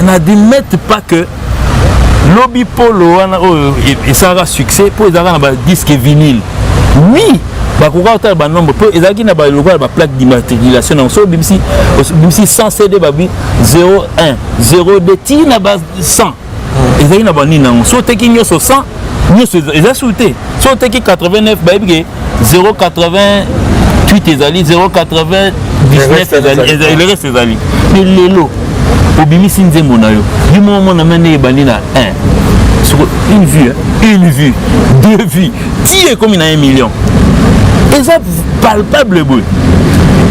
Speaker 1: n'admettent pas que lobby polo et ça aura succès pour les avoir un disque vinyle. Oui, bakoka ba nombre peu ezaki na ba local ba plaque d'immatriculation en so BBC 100 CD babi 01 02 ti na ba 100 ezaki na ba ni na so teki nyoso 100 nyoso ezasouté so teki 89 babi 088 ezali 099 ezali le reste ezali mais lelo obimisi nzembo na yo du moment na mane bani na 1 sur une vue, deux vues, qui est comme il a 1 million. Et ça, palpable, boy.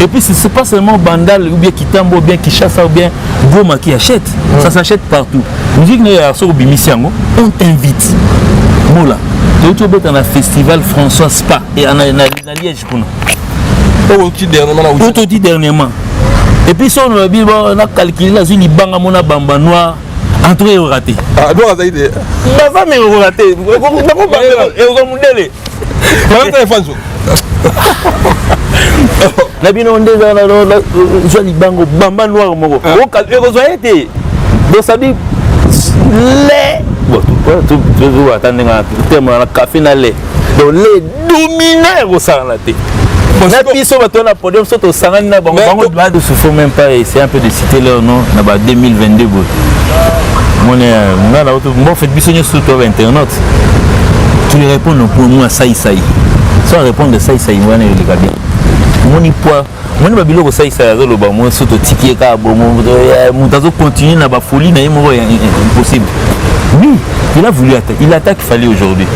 Speaker 1: Et puis, ce n'est pas seulement Bandal, ou bien Kitambo, ou bien Kishasa, ou bien Goma qui achète. Ça s'achète partout. Musique sur Bimisiango, on t'invite. Mola, tu es dans un festival François Spa et en Liège. Tout dernièrement. Et puis, si on a calculé, là, il y a un bamba noir. Entrée au raté.
Speaker 2: Ah, non, ça y est.
Speaker 1: Ma femme est au raté. Et vous avez modèle. La bien on déjà la joli bango bamba noir moko. Et vous avez été. Donc ça dit les bon tout attendre un terme la café na lait. Donc les domineurs au sang la tête. Na biso bato na podium soto sangani na bango doit de se faut même pas essayer un peu de citer leur nom na ba 2022 go. Mon fait bisogno sur toi internaute. Tu lui réponds pour moi ça. Sans répondre de ça, moi les gars. Mon poids, mon babilo ko ça le ba moi soto tiki ka bo mon tazo continue na ba folie na yemo impossible. Oui, il a voulu attaquer. Il attaque fallait aujourd'hui.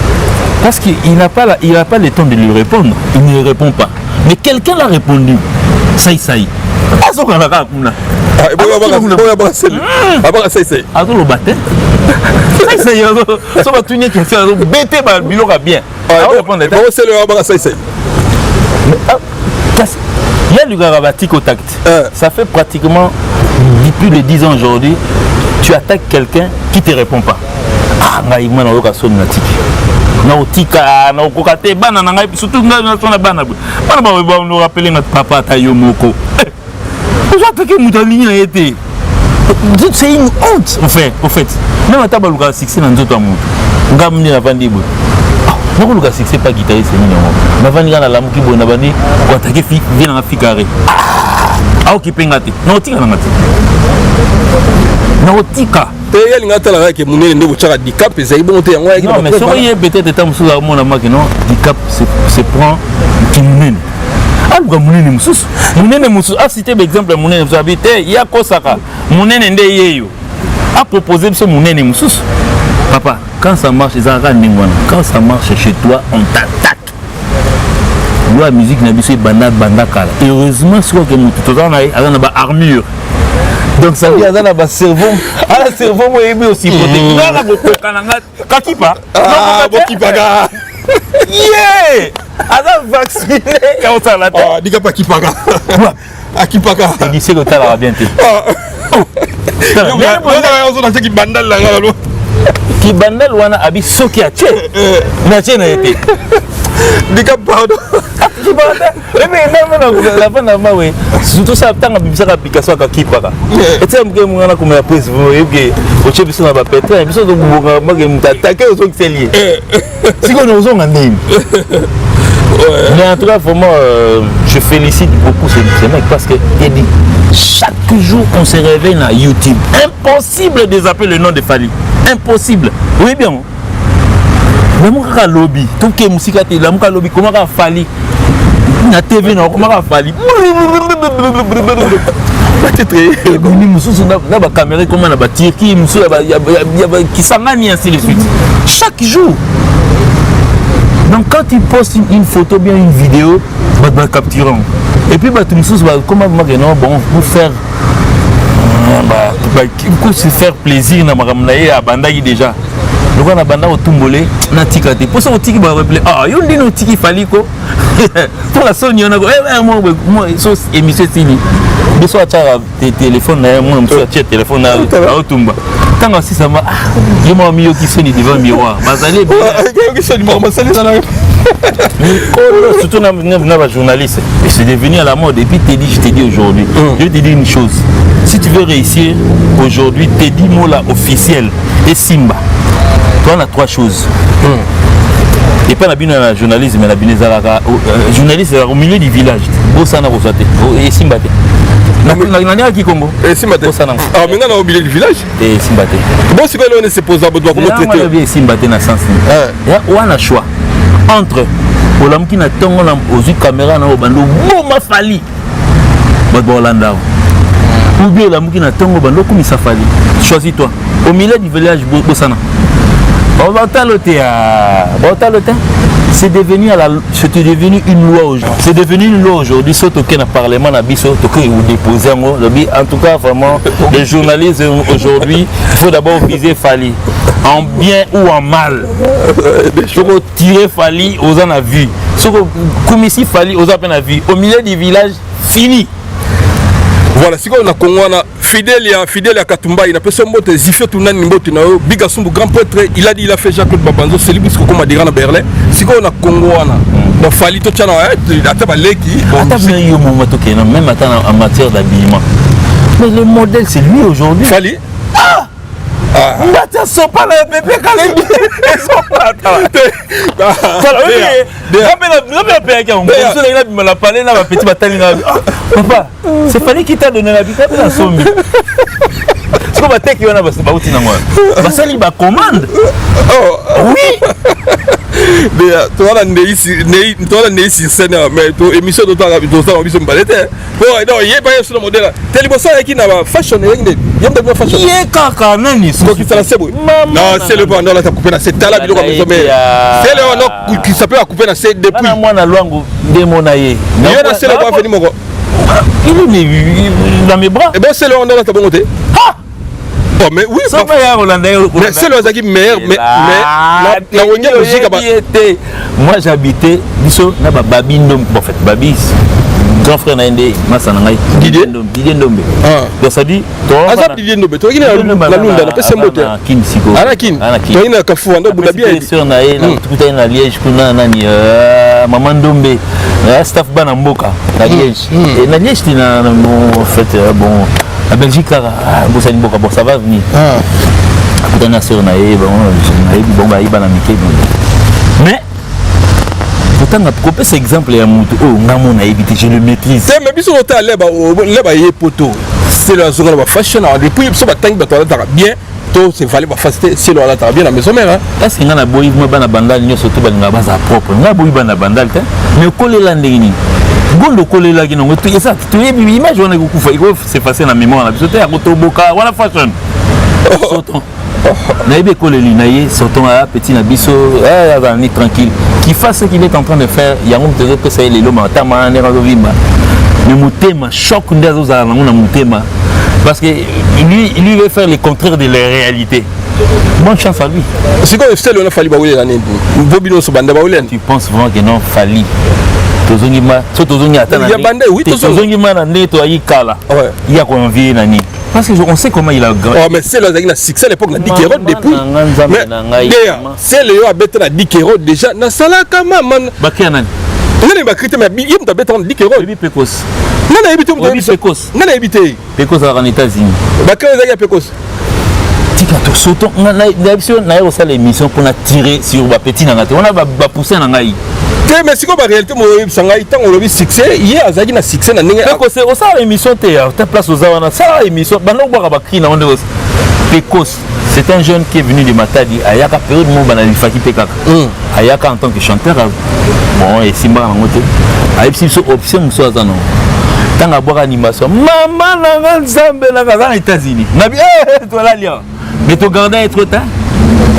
Speaker 1: Parce qu'il n'a pas le temps de lui répondre. Il ne répond pas. Mais quelqu'un l'a répondu. Ça. Ah, ça qu'on a là. Il y a le Garabatik au tact. Ça fait pratiquement plus de 10 ans aujourd'hui. Tu attaques quelqu'un qui ne te répond pas. Ah, il m'a dit que c'est nautika na okokate bana na ngai surtout na bana nous rappeler notre papa tayo moko vous attaquez mutalinya été c'est une honte au fait même ata baluka succès na nzoto amutu ngamni na vandibo nako luka succès pas guitariste ni nyongo na vandi na lamuki bona bani ko attaquer fi vient na fikare ah okipenga te nautika na ngati nautika.
Speaker 2: Non, mais
Speaker 1: peut-être étant sous la mon amaki non, handicap se prend qui mounene. Ah, mounene mususu. Mounene mususu. Ah, citer l'exemple mounene vous habitez, il y a Kosaka. Mounene nde yeyo. A proposer ce mounene mususu. Papa, quand ça marche, quand ça marche chez toi, on t'attaque. La musique n'a pas banda kala. Heureusement, ce que nous tout on a une armure. Donc ça veut dire que le cerveau, le cerveau est aussi protégé. Kakipa.
Speaker 2: Ah, Kakipa.
Speaker 1: Yeah! Alors vacciné quand ça la tête.
Speaker 2: Ah, dis pas Kipaka. Akipaka.
Speaker 1: Et d'ici le temps va bien te. Qui bandal wana abi soki a tché. Na tché na été.
Speaker 2: Dis pardon.
Speaker 1: Mais la fin de ma oui. Surtout ça tant que ça application à Kipaka. Et tu sais que mon ana comme la prise vous voyez au chef sur la pétrole, mais ça donc moi que m'attaquer aux autres liés. Si qu'on nous on a Mais en tout cas, vraiment, je félicite beaucoup ces mecs parce que chaque jour on se réveille dans YouTube. Impossible de zapper le nom de Fally. Impossible. Oui, bien. Mais moi, je lobby. Tout ce qui est musique, je lobby. Comment je Fally? Na TV, non, comment je Fally? La caméra, comment on a tiré qui s'engage ainsi de suite. Chaque jour. Donc quand tu postes une photo, bien une vidéo, bah capturons. Et puis bah tu me soucies, comment non bon pour faire se faire plaisir na maramnaye à Bandai déjà. Donc on a Banda au Tumbolé, na tikate. Pour ça au tiki bah replay. Ah, yon dit no tiki faliko. Pour la sonne on a moi so émission tini. De soit tu téléphone na moi me soit téléphone na au Tumba. Quand aussi ça m'a il m'a mis qui sonne devant le miroir. Bazalé qui sonne moi bazalé ça là. Surtout dans journaliste. Et c'est devenu à la mode. Et puis je t'ai dit aujourd'hui. Je te dis une chose. Si tu veux réussir aujourd'hui, Teddy Mola officiel et Simba. Toi on a trois choses. Et pas la bine à la journaliste, mais la bine journaliste au milieu du village. Bosana Rosate. Et Simba. Nanya qui Congo.
Speaker 2: Et Simba. Ah maintenant au milieu du village.
Speaker 1: Et Simba.
Speaker 2: Bon si on est supposé comment traiter.
Speaker 1: Simba na sens. Il y a un choix entre Olam qui n'a tongo aux caméras na obando Boma Fally. Bolanda. Ou bien Olam qui n'a tongo bando comme ça Fally. Choisis-toi. Au milieu du village Bosana. C'est devenu une loi aujourd'hui. C'est devenu une loi aujourd'hui. Surtout qu'il y a un parlement à Bisso, vous déposez en tout cas vraiment les journalistes aujourd'hui, il faut d'abord viser Fally en bien ou en mal. Il faut tirer Fally aux en a vu. Comme ici Fally aux en a vu. Au milieu du village, fini.
Speaker 2: Voilà, si on a Congouana fidèle à Katumba, il a fait son mot de Zifio Tunan Nimbote Nao, Biga Sumbu grand prêtre, il a dit il a fait Jacques Babanzo, c'est lui qui a dit à Berlin. Si on a Congouana, donc Fally to tchana, attends Leki.
Speaker 1: Attends, même en matière d'habillement. Mais le modèle c'est lui aujourd'hui.
Speaker 2: Fally.
Speaker 1: Ah! Attends, sont pas là, bébé, quand les billets sont pas là. Papa, c'est Fally qui t'a donné la vie, t'as la somme. C'est comme un tech qui va pas outil dans moi. Ça lui va commande. Oui.
Speaker 2: Mais toi là n'est ici scène mais toi émission de toi on vit sur balette. Bon non, il est pas sur le modèle. Télé bossa qui n'a pas fashion il y a pas fashion.
Speaker 1: Il est kaka nani.
Speaker 2: Donc il s'est bon. Non, c'est le bon là t'as coupé na c'est là biloko mais c'est le on qui s'appelle couper na c'est depuis.
Speaker 1: Moi na lwango demonaye.
Speaker 2: Il y a c'est le bon venir moko.
Speaker 1: Il est dans mes bras.
Speaker 2: Et ben c'est le on là t'as bon côté. Oh, mais oui, mais c'est le Zaki meilleur, mais
Speaker 1: moi j'habitais, Babi Ndom, en fait, Babi, grand frère Naïndé, Massanangaï, Didier Ndombe. Donc ça dit,
Speaker 2: toi, Didier Ndombe, toi, il y a la lunda, la PC moteur. Anakin, toi, il y a Kafou, on doit bien.
Speaker 1: Sur Naï, tout est dans Liège, Maman Ndombe, staff Banamboka, la Liège. Et la Liège, c'est en fait, bon. La Belgique, bon, ça va venir. Mais, pourtant, on a coupé cet exemple, je le maîtrise.
Speaker 2: Mais si on a les poteaux, c'est la zone de la fashion. Depuis, il faut bien. C'est valé pour faciliter c'est le la bien la maison mère.
Speaker 1: Est-ce qu'il y a un boy bana bandal ni surtout bana base propre. Na boy bana bandal mais coller la ndeni. Gondo coller la gino tu ça tu image on a kufa c'est facile na mémoire na bisote ya kotoboka wala fashion. Sortons. Na ibe coller li na ye sortons à petit na biso va ni tranquille. Qui fasse ce qu'il est en train de faire, il y a un peu que ça les loma tama na rovimba. Mais mutema choc ndazo za na mutema. Parce que lui veut faire le contraire de la réalité. Bonne chance à lui.
Speaker 2: C'est quoi le a fallu baouler l'année.
Speaker 1: Tu penses vraiment que non Fally. Il y a convié Nani. Parce qu'on sait comment il a
Speaker 2: gagné. Oh, mais c'est le succès à l'époque, on a 10 kéros depuis. Mais c'est le a bête à 10 kéros déjà. Na salaka man.
Speaker 1: Bakianan.
Speaker 2: Il m'a crité, mais il m'a bête à 10 kéros.
Speaker 1: Il Pécos.
Speaker 2: Non, il a habité
Speaker 1: Pécos.
Speaker 2: Non, il a habité.
Speaker 1: Pécos en États-Unis.
Speaker 2: Bakianan, il a Pécos.
Speaker 1: On a l'émission pour tirer sur ma petite nangate. On a poussé un nangaï.
Speaker 2: mais si comme réalité moi sangai tant on le succès hier azaki na succès na ndenge
Speaker 1: donc c'est ça émission ta place aux awana ça émission bana boka bakina on est Pecos. C'est un jeune qui est venu de Matadi ayaka période mo bana lifaki pekaka ayaka en tant que chanteur bon et simba ngote ayipsi so option so azano tanga boka animation maman na nzambe na kaza États-Unis na bi toi là lien mais to garder être tard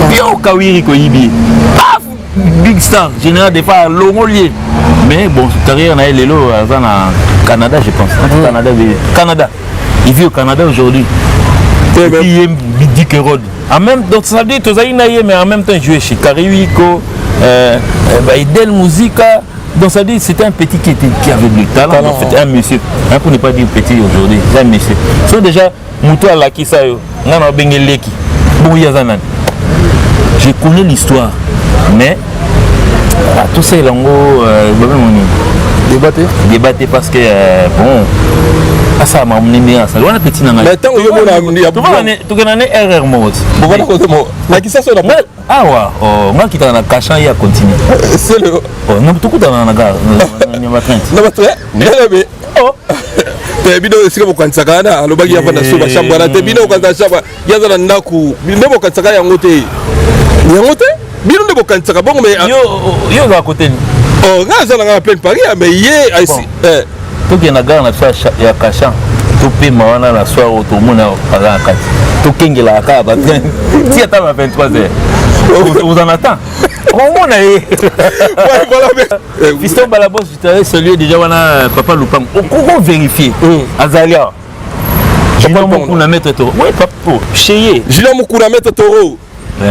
Speaker 1: bio kawiri ko yibi big star général des fois longolier mais bon carrière na lelo azana Canada je pense Canada il vit au Canada aujourd'hui et puis Dick Rod en même donc ça veut dire tous mais en même temps jouer chez Cariwico Idel Musica donc ça dit c'était un petit qui avait du talent en fait un monsieur pour ne pas dire petit aujourd'hui un monsieur sont déjà Moutou à la Kisayo ngana bengeleki bon yazana je connais l'histoire mais à tous ces langues débattre parce que bon ça m'a amené bien ça on a petit nanga
Speaker 2: mais tant que yo mona
Speaker 1: tu connais erreur mode
Speaker 2: bon ko mo na kisa so na
Speaker 1: ah wa oh moi qui t'en a caché il a continué
Speaker 2: c'est le
Speaker 1: oh non tout dans la gare na matrente
Speaker 2: na matrente mais oh te bido sika bokansaka na alobaki ya fanda so ba shamba na te bido kanza shamba yaza na ndaku bido bokansaka yango te bido ne bokansaka bongo mais
Speaker 1: yo za côté
Speaker 2: oh ngaza na plein Paris mais ye ici
Speaker 1: toki na gare na soir ya kasha topema wana na soir otomona ala kati tokengela aka ba ti ata ma 23h vous en attend on a voilà fiston balabos celui déjà wana papa Lupang on vérifier azalia Julien Mokuna maître toro oui papa cheye
Speaker 2: Julien Mokuna maître toro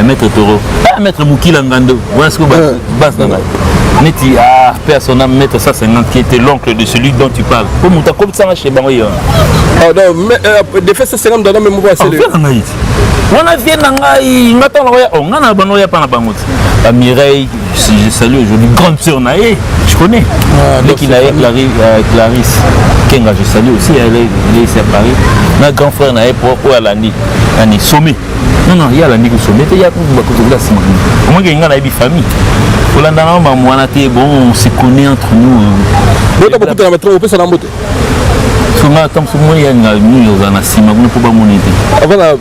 Speaker 1: maître toro maître Mukila Ngando voilà ce que base dans Neti a personne mettre ça 50 qui était l'oncle de celui dont tu parles. Comme tu as comme ça chez Bangoya.
Speaker 2: Ah non, mais de fait ça 50 dans même moi c'est le.
Speaker 1: On a bien nangai, maintenant on a Banoya pas na Bangot. La Mireille, si je salue aujourd'hui grande sœur Naé, je connais. Dès qu'il a Clarisse Kenga, je salue aussi, elle est ici à Paris. Ma grand frère Naé pour l'année sommet. Non, il y a l'année au sommet, il y a beaucoup de glace. Au moins il y a une famille. Bon, on se connaît entre nous.
Speaker 2: Vous avez beaucoup de métro, vous pouvez s'en embêter.
Speaker 1: Souvent, comme souvent, il y a une cima, vous ne pouvez pas monter. Voilà.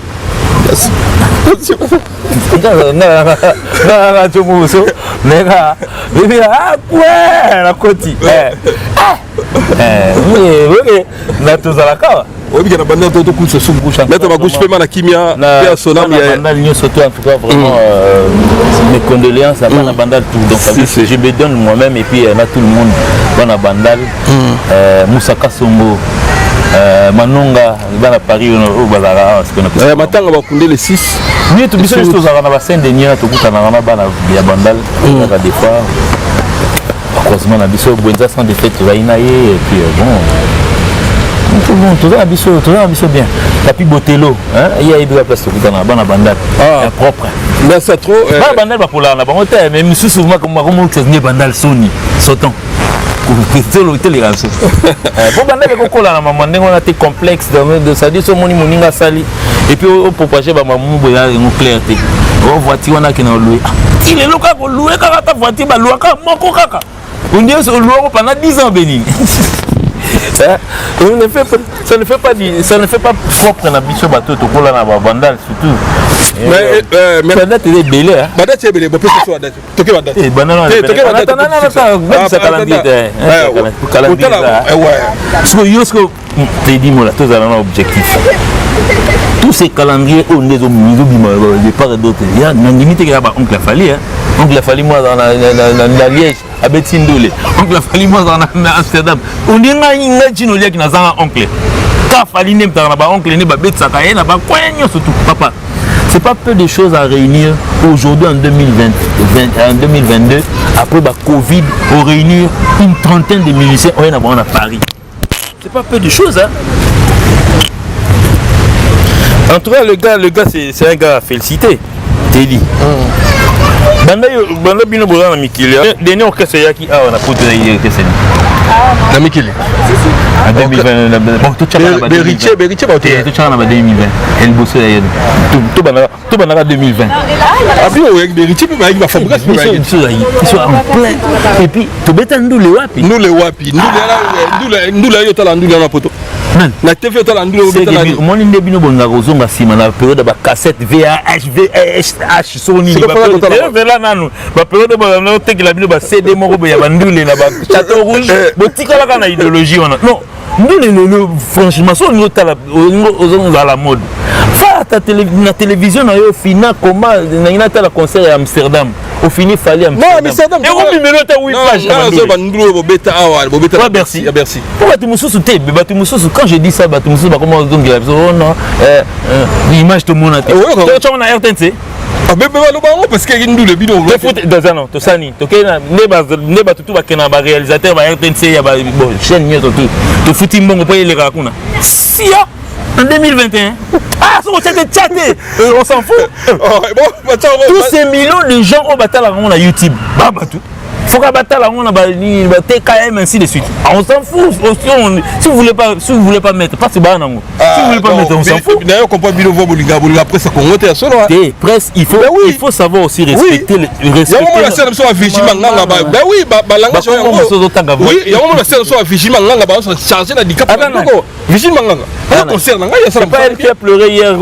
Speaker 2: Oui, il y a bande de coups de soupe. Là, tu vas coucher ma kimia, personnel.
Speaker 1: Surtout en tout cas, vraiment, mes condoléances à la bandale tout. Donc, je me donne moi-même et puis là, tout le monde dans la bandale. Moussaka Songo, Manonga, dans la Paris, au Bazara, ce qu'on appelle.
Speaker 2: Maintenant, on va couler les 6.
Speaker 1: Oui, tout ça, juste aux Arana Saint-Denis, tout le monde a la bandale, des fois. Heureusement, on a dit ça, sans défaite, tu vas y nailler, et puis bon. Tout ça bien. Tapi Botello, il y a eu de la place dans la bandade. Propre.
Speaker 2: Mais c'est trop.
Speaker 1: La bandade va pour la bandade, mais je suis souvent comme je suis bandade Sony, sautant. Pour les rançons. Pour bandade, on a été complexe, ça dit que mon a sali. Et puis, on propager ma maman, il y a une clarté. On voit si on a qui n'a loué. Il est local pour louer, car ta voiture va louer, car mon coca. On dit que c'est loué pendant 10 ans, Bénin. Ça ne fait pas propre na biso bateau to kola na bandal surtout mais bandal est belé hein
Speaker 2: bandal est belé bon peut que soit date toke bandal
Speaker 1: eh bandal ça calendrier ce que yosko te dit moi là tous un objectif tous ces calendriers on les ont mis de part et d'autre il y a une limite qui a oncle Fali hein oncle Fali moi dans la Liège à Betindole oncle Fali moi dans Amsterdam on dit nga chino lia qui na zanga oncle ka Fali nem ta na ba oncle ne ba betsaka ye na ba kwenyo surtout papa c'est pas peu de choses à réunir aujourd'hui en 2022 après ba Covid pour réunir une trentaine de musiciens on est à Paris c'est pas peu de choses hein. En tout cas le gars c'est un gars à féliciter Teddy banda bino bola na mikili dernier orchestre yaki awa na pote na yeke seni
Speaker 2: na mikili
Speaker 1: En 2020, bon, tout ça va
Speaker 2: Beritier,
Speaker 1: tout ça va 2020. Elle bosse tout banara 2020.
Speaker 2: Après, on est Beritier, mais il va fabriquer.
Speaker 1: Ils sont en plein. Et puis, tu bêtes nous les wapi.
Speaker 2: Nous les wapi. Nous les yotala, nous les poto. La TV yotala, nous les yotala.
Speaker 1: Mon inde bino bonga rozonga sima na période ba cassette VHS Sony. Ba période nanu. Ba période ba na te la bino ba CD moko ya bandule na ba Château Rouge. Botika la kana idéologie on. Non. Nous, franchement, si on est à la mode, la télévision, on a fini comment on a le concert à Amsterdam. Au fini, il fallait Amsterdam. Et on a mis le Bercy. Quand je dis ça, comment non, l'image de mon atelier. Tu as un RTNC.
Speaker 2: Parce qu'il y a une double bidon.
Speaker 1: Tu sais, tu as réalisateur, RTNC, chaîne, tu fous bon payer les raccoons. Si en 2021. Ah, on s'en fout. Tous ces millions de gens ont battu la ronde à YouTube. Faut qu'on batte la ronde à TKM ainsi de suite. On s'en fout. Si vous voulez pas mettre, pas si bas non. Si vous voulez pas mettre, on s'en fout.
Speaker 2: D'ailleurs, on peut bien voir la presse à Congo à solo.
Speaker 1: Presse, il faut savoir aussi respecter le respect.
Speaker 2: Il y a un scène sur affichement là bas. Ben oui, langage. Oui, il y a un scène sur affichement là bas, charger la handicap. Vigile manganga. Pas concernant, il y a ça.
Speaker 1: Pas elle qui a pleuré hier.